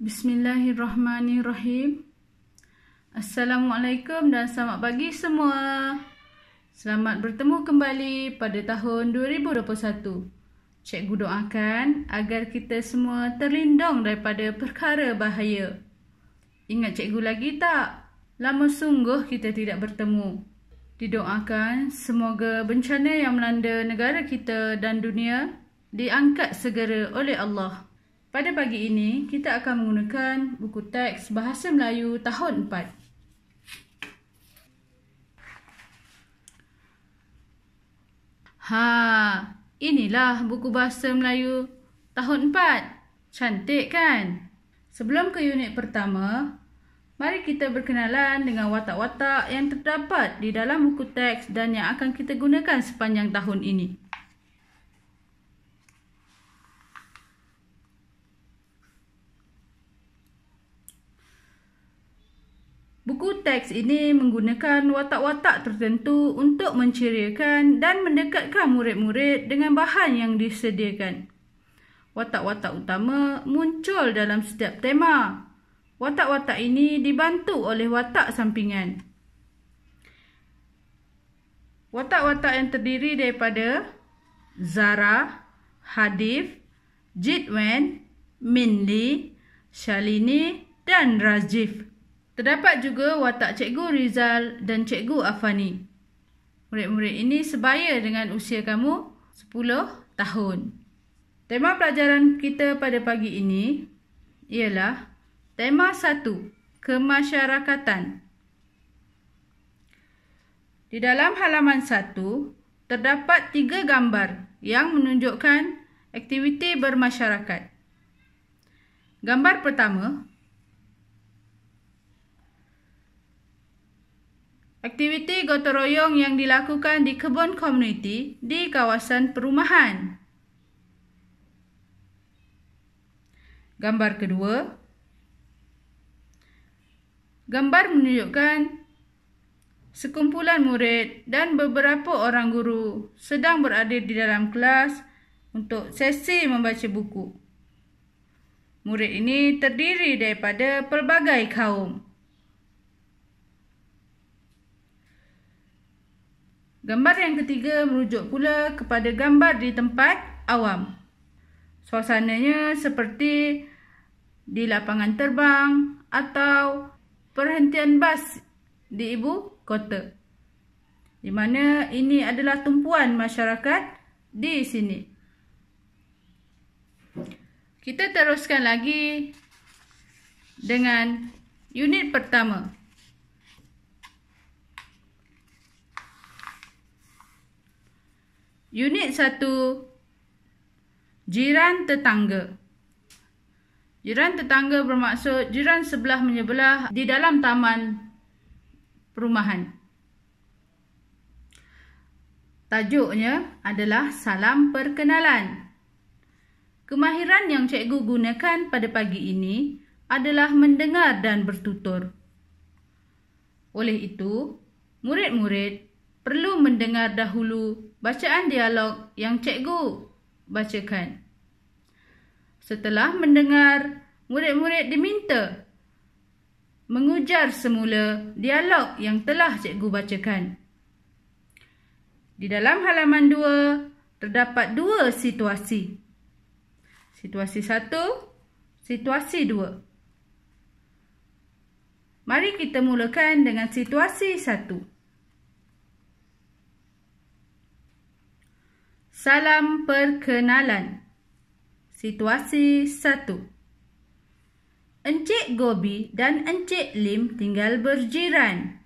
Bismillahirrahmanirrahim. Assalamualaikum dan selamat pagi semua. Selamat bertemu kembali pada tahun 2021. Cikgu doakan agar kita semua terlindung daripada perkara bahaya. Ingat cikgu lagi tak? Lama sungguh kita tidak bertemu. Didoakan semoga bencana yang melanda negara kita dan dunia diangkat segera oleh Allah. Pada pagi ini, kita akan menggunakan buku teks Bahasa Melayu tahun 4. Inilah buku Bahasa Melayu tahun 4. Cantik kan? Sebelum ke unit pertama, mari kita berkenalan dengan watak-watak yang terdapat di dalam buku teks dan yang akan kita gunakan sepanjang tahun ini. Buku teks ini menggunakan watak-watak tertentu untuk menceriakan dan mendekatkan murid-murid dengan bahan yang disediakan. Watak-watak utama muncul dalam setiap tema. Watak-watak ini dibantu oleh watak sampingan. Watak-watak yang terdiri daripada Zara, Hadif, Jidwan, Minli, Shalini dan Razif. Terdapat juga watak Cikgu Rizal dan Cikgu Afani. Murid-murid ini sebaya dengan usia kamu 10 tahun. Tema pelajaran kita pada pagi ini ialah tema 1, kemasyarakatan. Di dalam halaman 1, terdapat 3 gambar yang menunjukkan aktiviti bermasyarakat. Gambar pertama, aktiviti gotong royong yang dilakukan di kebun komuniti di kawasan perumahan. Gambar kedua, gambar menunjukkan sekumpulan murid dan beberapa orang guru sedang berada di dalam kelas untuk sesi membaca buku. Murid ini terdiri daripada pelbagai kaum. Gambar yang ketiga merujuk pula kepada gambar di tempat awam. Suasananya seperti di lapangan terbang atau perhentian bas di ibu kota, di mana ini adalah tumpuan masyarakat di sini. Kita teruskan lagi dengan unit pertama. Unit 1, jiran tetangga. Jiran tetangga bermaksud jiran sebelah menyebelah di dalam taman perumahan. Tajuknya adalah salam perkenalan. Kemahiran yang cikgu gunakan pada pagi ini adalah mendengar dan bertutur. Oleh itu, murid-murid perlu mendengar dahulu bacaan dialog yang cikgu bacakan. Setelah mendengar, murid-murid diminta mengujar semula dialog yang telah cikgu bacakan. Di dalam halaman 2, terdapat 2 situasi. Situasi 1, situasi 2. Mari kita mulakan dengan situasi 1. Salam perkenalan. Situasi 1. Encik Gobi dan Encik Lim tinggal berjiran.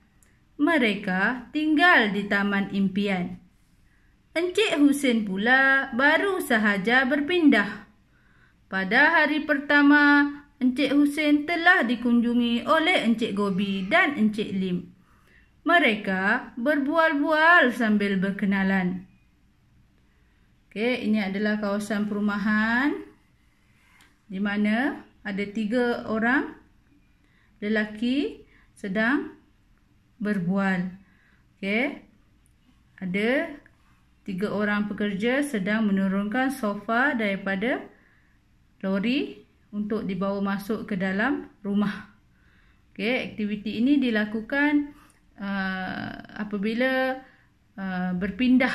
Mereka tinggal di Taman Impian. Encik Husin pula baru sahaja berpindah. Pada hari pertama, Encik Husin telah dikunjungi oleh Encik Gobi dan Encik Lim. Mereka berbual-bual sambil berkenalan. Okey, ini adalah kawasan perumahan di mana ada 3 orang lelaki sedang berbual. Okey. Ada 3 orang pekerja sedang menurunkan sofa daripada lori untuk dibawa masuk ke dalam rumah. Okey, aktiviti ini dilakukan apabila berpindah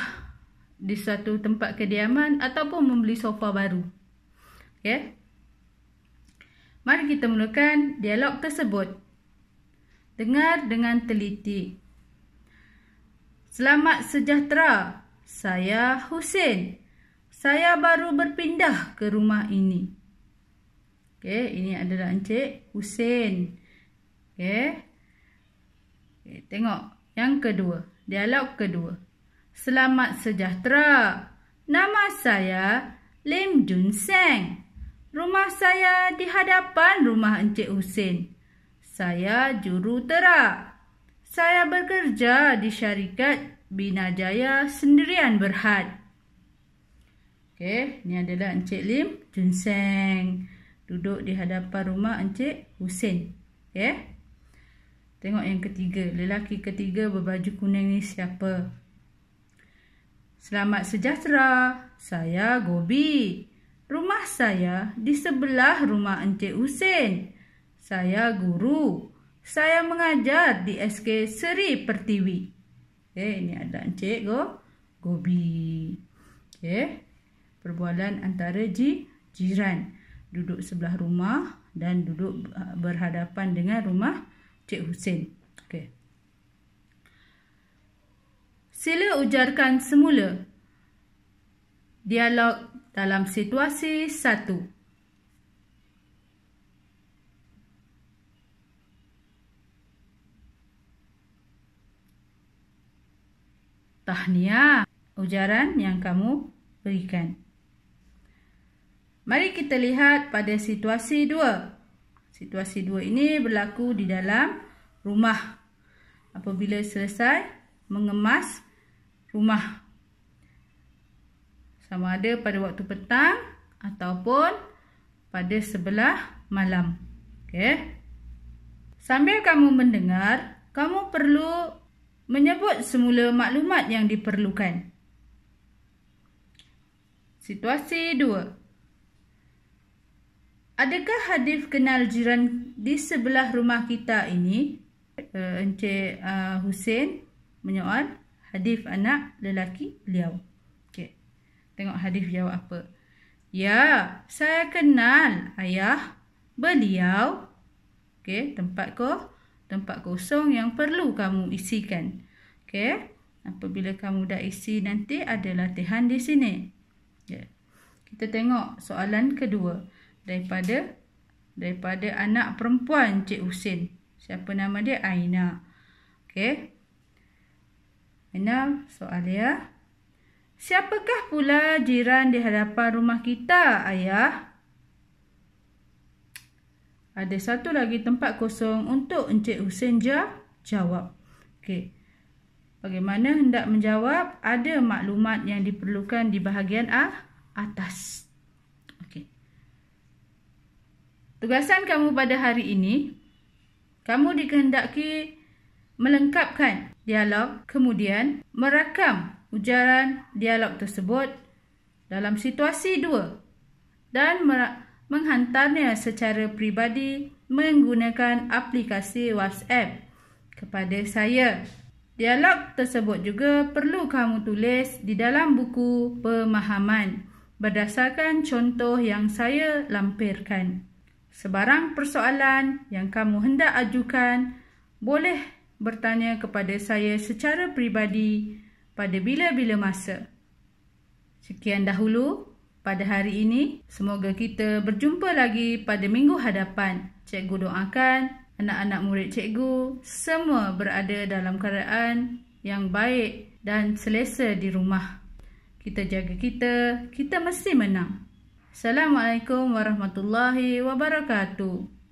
di suatu tempat kediaman ataupun membeli sofa baru. Okey. Mari kita mulakan dialog tersebut. Dengar dengan teliti. Selamat sejahtera. Saya Husin. Saya baru berpindah ke rumah ini. Okey, ini adalah Encik Husin. Okey. Tengok yang kedua, dialog kedua. Selamat sejahtera. Nama saya Lim Jun Seng. Rumah saya di hadapan rumah Encik Husin. Saya jurutera. Saya bekerja di syarikat Bina Jaya Sendirian Berhad. Okey, ini adalah Encik Lim Jun Seng. Duduk di hadapan rumah Encik Husin. Okey. Tengok yang ketiga. Lelaki ketiga berbaju kuning ni siapa? Selamat sejahtera. Saya Gobi. Rumah saya di sebelah rumah Encik Husin. Saya guru. Saya mengajar di SK Seri Pertiwi. Okey, ini ada Encik Gobi. Okey. Perbualan antara jiran. Duduk sebelah rumah dan duduk berhadapan dengan rumah Cik Husin. Okey. Sila ujarkan semula. Dialog dalam situasi 1. Tahniah, ujaran yang kamu berikan. Mari kita lihat pada situasi 2. Situasi 2 ini berlaku di dalam rumah. Apabila selesai mengemas rumah. Sama ada pada waktu petang ataupun pada sebelah malam. Okey. Sambil kamu mendengar, kamu perlu menyebut semula maklumat yang diperlukan. Situasi 2. Adakah Hadif kenal jiran di sebelah rumah kita ini? Encik Husin menyoal Hadif anak lelaki beliau. Okey. Tengok Hadif jawab apa. Ya, saya kenal ayah beliau. Okey, tempat kosong yang perlu kamu isikan. Okey. Apabila kamu dah isi nanti ada latihan di sini. Ya. Kita tengok soalan kedua. Daripada anak perempuan Cik Husin. Siapa nama dia? Aina. Okey. Aina, soal dia. Siapakah pula jiran di hadapan rumah kita, ayah? Ada satu lagi tempat kosong untuk Encik Husin jawab. Okey. Bagaimana hendak menjawab? Ada maklumat yang diperlukan di bahagian atas. Tugasan kamu pada hari ini, kamu dikehendaki melengkapkan dialog, kemudian merakam ujaran dialog tersebut dalam situasi 2 dan menghantarnya secara peribadi menggunakan aplikasi WhatsApp kepada saya. Dialog tersebut juga perlu kamu tulis di dalam buku pemahaman berdasarkan contoh yang saya lampirkan. Sebarang persoalan yang kamu hendak ajukan, boleh bertanya kepada saya secara peribadi pada bila-bila masa. Sekian dahulu pada hari ini. Semoga kita berjumpa lagi pada minggu hadapan. Cikgu doakan anak-anak murid cikgu semua berada dalam keadaan yang baik dan selesa di rumah. Kita jaga kita mesti menang. Assalamualaikum warahmatullahi wabarakatuh.